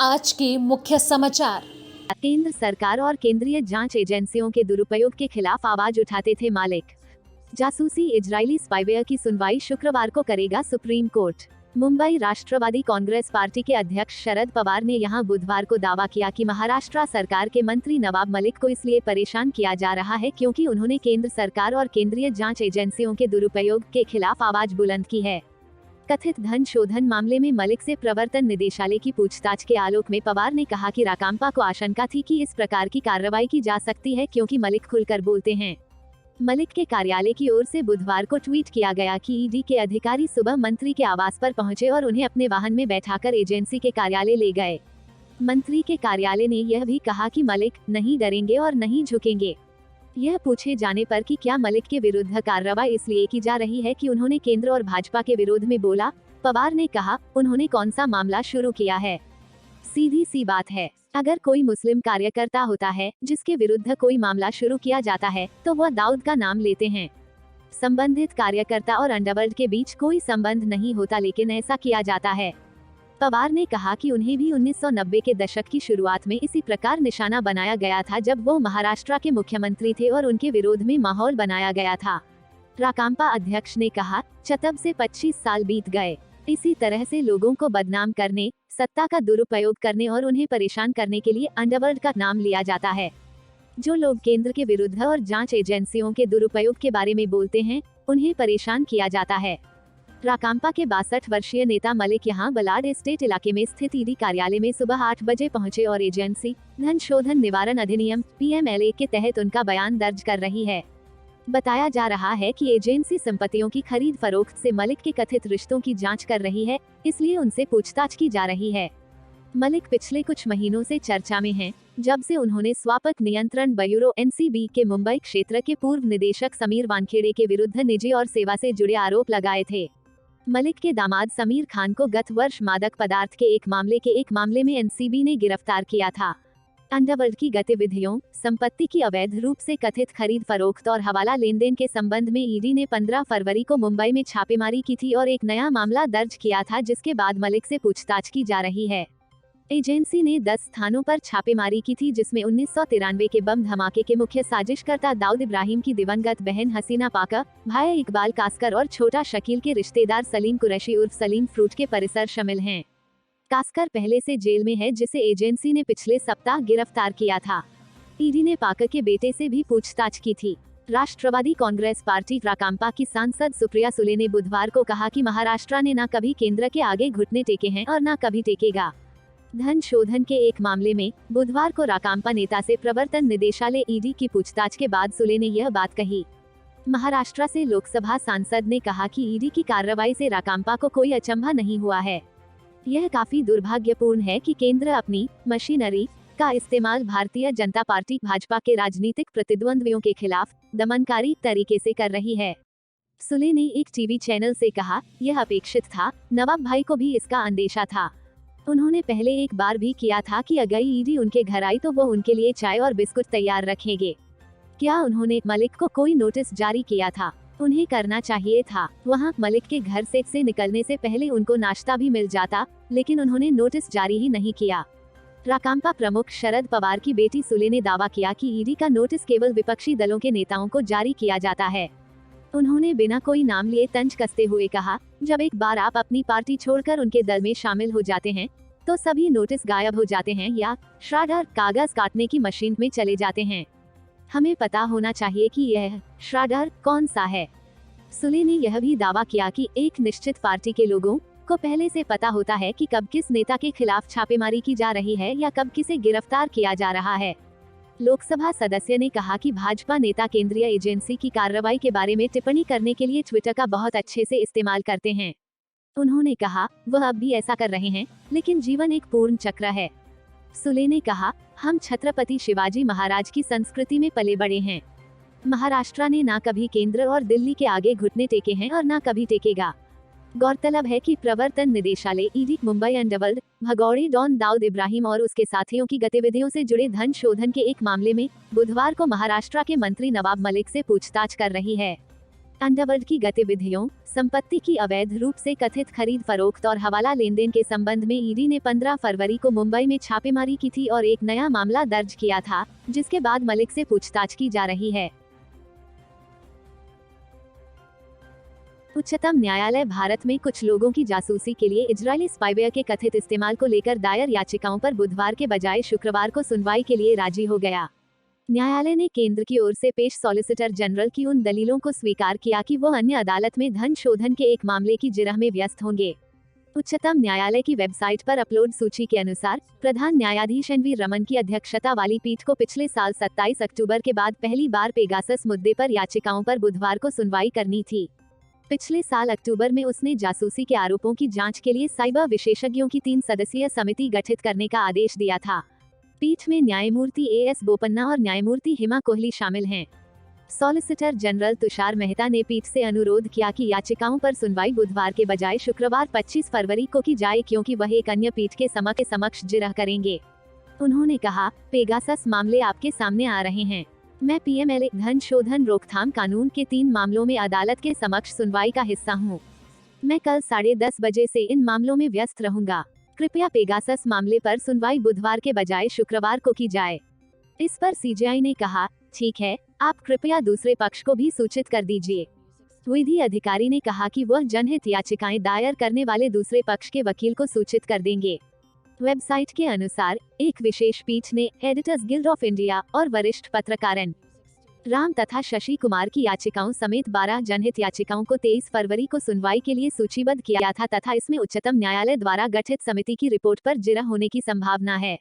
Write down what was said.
आज के मुख्य समाचार। केंद्र सरकार और केंद्रीय जांच एजेंसियों के दुरुपयोग के खिलाफ आवाज उठाते थे मालिक। जासूसी इजरायली स्पाईवेयर की सुनवाई शुक्रवार को करेगा सुप्रीम कोर्ट। मुंबई राष्ट्रवादी कांग्रेस पार्टी के अध्यक्ष शरद पवार ने यहां बुधवार को दावा किया कि महाराष्ट्र सरकार के मंत्री नवाब मलिक को इसलिए परेशान किया जा रहा है क्योंकि उन्होंने केंद्र सरकार और केंद्रीय जांच एजेंसियों के दुरुपयोग के खिलाफ आवाज बुलंद की है। कथित धन शोधन मामले में मलिक से प्रवर्तन निदेशालय की पूछताछ के आलोक में पवार ने कहा कि राकांपा को आशंका थी कि इस प्रकार की कार्रवाई की जा सकती है क्योंकि मलिक खुलकर बोलते हैं। मलिक के कार्यालय की ओर से बुधवार को ट्वीट किया गया कि ईडी के अधिकारी सुबह मंत्री के आवास पर पहुंचे और उन्हें अपने वाहन में बैठाकर एजेंसी के कार्यालय ले गए। मंत्री के कार्यालय ने यह भी कहा कि मलिक नहीं डरेंगे और नहीं झुकेंगे। यह पूछे जाने पर कि क्या मलिक के विरुद्ध कार्रवाई इसलिए की जा रही है कि उन्होंने केंद्र और भाजपा के विरोध में बोला, पवार ने कहा, उन्होंने कौन सा मामला शुरू किया है। सीधी सी बात है, अगर कोई मुस्लिम कार्यकर्ता होता है जिसके विरुद्ध कोई मामला शुरू किया जाता है तो वह दाऊद का नाम लेते हैं। संबंधित कार्यकर्ता और अंडरवर्ल्ड के बीच कोई संबंध नहीं होता, लेकिन ऐसा किया जाता है। पवार ने कहा कि उन्हें भी 1990 के दशक की शुरुआत में इसी प्रकार निशाना बनाया गया था जब वो महाराष्ट्र के मुख्यमंत्री थे और उनके विरोध में माहौल बनाया गया था। राकांपा अध्यक्ष ने कहा, तब से 25 साल बीत गए। इसी तरह से लोगों को बदनाम करने, सत्ता का दुरुपयोग करने और उन्हें परेशान करने के लिए अंडरवर्ल्ड का नाम लिया जाता है। जो लोग केंद्र के विरुद्ध और जांच एजेंसियों के दुरुपयोग के बारे में बोलते हैं, उन्हें परेशान किया जाता है। राकांपा के 62 वर्षीय नेता मलिक यहां बलाड एस्टेट इलाके में स्थित ईडी कार्यालय में सुबह 8 बजे पहुंचे और एजेंसी धन शोधन निवारण अधिनियम PMLA के तहत उनका बयान दर्ज कर रही है। बताया जा रहा है कि एजेंसी संपत्तियों की खरीद फरोख्त से मलिक के कथित रिश्तों की जांच कर रही है, इसलिए उनसे पूछताछ की जा रही है। मलिक पिछले कुछ महीनों से चर्चा में हैं, जब से उन्होंने स्वापक नियंत्रण ब्यूरो NCB के मुंबई क्षेत्र के पूर्व निदेशक समीर वानखेड़े के विरुद्ध निजी और सेवा से जुड़े आरोप लगाए थे। मलिक के दामाद समीर खान को गत वर्ष मादक पदार्थ के एक मामले में NCB ने गिरफ्तार किया था। अंडरवर्ल्ड की गतिविधियों, संपत्ति की अवैध रूप से कथित खरीद फरोख्त और हवाला लेन देन के संबंध में ईडी ने 15 फरवरी को मुंबई में छापेमारी की थी और एक नया मामला दर्ज किया था, जिसके बाद मलिक से पूछताछ की जा रही है। एजेंसी ने 10 स्थानों पर छापेमारी की थी, जिसमें 1993 के बम धमाके के मुख्य साजिशकर्ता दाऊद इब्राहिम की दिवंगत बहन हसीना पाका, भाई इकबाल कास्कर और छोटा शकील के रिश्तेदार सलीम कुरैशी उर्फ सलीम फ्रूट के परिसर शामिल हैं। कास्कर पहले से जेल में है, जिसे एजेंसी ने पिछले सप्ताह गिरफ्तार किया था। ईडी ने पाका के बेटे से भी पूछताछ की थी। राष्ट्रवादी कांग्रेस पार्टी राकांपा की सांसद सुप्रिया सुले ने बुधवार को कहा कि महाराष्ट्र ने न कभी केंद्र के आगे घुटने टेके हैं और न कभी टेकेगा। धन शोधन के एक मामले में बुधवार को राकांपा नेता से प्रवर्तन निदेशालय ईडी की पूछताछ के बाद सुले ने यह बात कही। महाराष्ट्र से लोकसभा सांसद ने कहा कि ईडी की कार्रवाई से राकांपा को कोई अचंभा नहीं हुआ है। यह काफी दुर्भाग्यपूर्ण है कि केंद्र अपनी मशीनरी का इस्तेमाल भारतीय जनता पार्टी भाजपा के राजनीतिक प्रतिद्वंद्वियों के खिलाफ दमनकारी तरीके से कर रही है। सुले ने एक टीवी चैनल से कहा, यह अपेक्षित था, नवाब भाई को भी इसका अंदेशा था। उन्होंने पहले एक बार भी किया था कि अगर ईडी उनके घर आई तो वो उनके लिए चाय और बिस्कुट तैयार रखेंगे। क्या उन्होंने मलिक को कोई नोटिस जारी किया था? उन्हें करना चाहिए था। वहां मलिक के घर से निकलने से पहले उनको नाश्ता भी मिल जाता, लेकिन उन्होंने नोटिस जारी ही नहीं किया। राकांपा प्रमुख शरद पवार की बेटी सुले ने दावा किया कि ईडी का नोटिस केवल विपक्षी दलों के नेताओं को जारी किया जाता है। उन्होंने बिना कोई नाम लिए तंज कसते हुए कहा, जब एक बार आप अपनी पार्टी छोड़कर उनके दल में शामिल हो जाते हैं तो सभी नोटिस गायब हो जाते हैं या श्राडर कागज काटने की मशीन में चले जाते हैं। हमें पता होना चाहिए कि यह श्राडर कौन सा है। सुले ने यह भी दावा किया कि एक निश्चित पार्टी के लोगों को पहले से पता होता है कि कब किस नेता के खिलाफ छापेमारी की जा रही है या कब किसे गिरफ्तार किया जा रहा है। लोकसभा सदस्य ने कहा कि भाजपा नेता केंद्रीय एजेंसी की कार्रवाई के बारे में टिप्पणी करने के लिए ट्विटर का बहुत अच्छे से इस्तेमाल करते हैं। उन्होंने कहा, वह अब भी ऐसा कर रहे हैं, लेकिन जीवन एक पूर्ण चक्र है। सुले ने कहा, हम छत्रपति शिवाजी महाराज की संस्कृति में पले बड़े हैं। महाराष्ट्र ने ना कभी केंद्र और दिल्ली के आगे घुटने टेके हैं और ना कभी टेकेगा। गौरतलब है कि प्रवर्तन निदेशालय ईडी मुंबई अंडरवर्ल्ड भगौड़े डॉन दाऊद इब्राहिम और उसके साथियों की गतिविधियों से जुड़े धन शोधन के एक मामले में बुधवार को महाराष्ट्र के मंत्री नवाब मलिक से पूछताछ कर रही है। अंडरवर्ल्ड की गतिविधियों, संपत्ति की अवैध रूप से कथित खरीद फरोख्त और हवाला लेन देन के संबंध में ईडी ने 15 फरवरी को मुंबई में छापेमारी की थी और एक नया मामला दर्ज किया था, जिसके बाद मलिक से पूछताछ की जा रही है। उच्चतम न्यायालय भारत में कुछ लोगों की जासूसी के लिए इजरायली स्पाईवेयर के कथित इस्तेमाल को लेकर दायर याचिकाओं पर बुधवार के बजाय शुक्रवार को सुनवाई के लिए राजी हो गया। न्यायालय ने केंद्र की ओर से पेश सॉलिसिटर जनरल की उन दलीलों को स्वीकार किया कि वो अन्य अदालत में धन शोधन के एक मामले की जिरह में व्यस्त होंगे। उच्चतम न्यायालय की वेबसाइट पर अपलोड सूची के अनुसार प्रधान न्यायाधीश एन.वी. रमन की अध्यक्षता वाली पीठ को पिछले साल 27 अक्टूबर के बाद पहली बार पेगासस मुद्दे पर याचिकाओं पर बुधवार को सुनवाई करनी थी। पिछले साल अक्टूबर में उसने जासूसी के आरोपों की जांच के लिए साइबर विशेषज्ञों की 3 सदस्यीय समिति गठित करने का आदेश दिया था। पीठ में न्यायमूर्ति ए.एस. बोपन्ना और न्यायमूर्ति हिमा कोहली शामिल हैं। सॉलिसिटर जनरल तुषार मेहता ने पीठ से अनुरोध किया कि याचिकाओं पर सुनवाई बुधवार के बजाय शुक्रवार 25 फरवरी को की जाए, क्योंकि वह एक अन्य पीठ के समक्ष जिरह करेंगे। उन्होंने कहा, पेगासस मामले आपके सामने आ रहे हैं। मैं पीएमएलए धन शोधन रोकथाम कानून के 3 मामलों में अदालत के समक्ष सुनवाई का हिस्सा हूँ। मैं कल 10:30 बजे से इन मामलों में व्यस्त रहूंगा। कृपया पेगासस मामले पर सुनवाई बुधवार के बजाय शुक्रवार को की जाए। इस पर सीजेआई ने कहा, ठीक है, आप कृपया दूसरे पक्ष को भी सूचित कर दीजिए। विधि अधिकारी ने कहा कि वह जनहित याचिकाएं दायर करने वाले दूसरे पक्ष के वकील को सूचित कर देंगे। वेबसाइट के अनुसार एक विशेष पीठ ने एडिटर्स गिल्ड ऑफ इंडिया और वरिष्ठ पत्रकार एन. राम तथा शशि कुमार की याचिकाओं समेत 12 जनहित याचिकाओं को 23 फरवरी को सुनवाई के लिए सूचीबद्ध किया था तथा इसमें उच्चतम न्यायालय द्वारा गठित समिति की रिपोर्ट पर जिरह होने की संभावना है।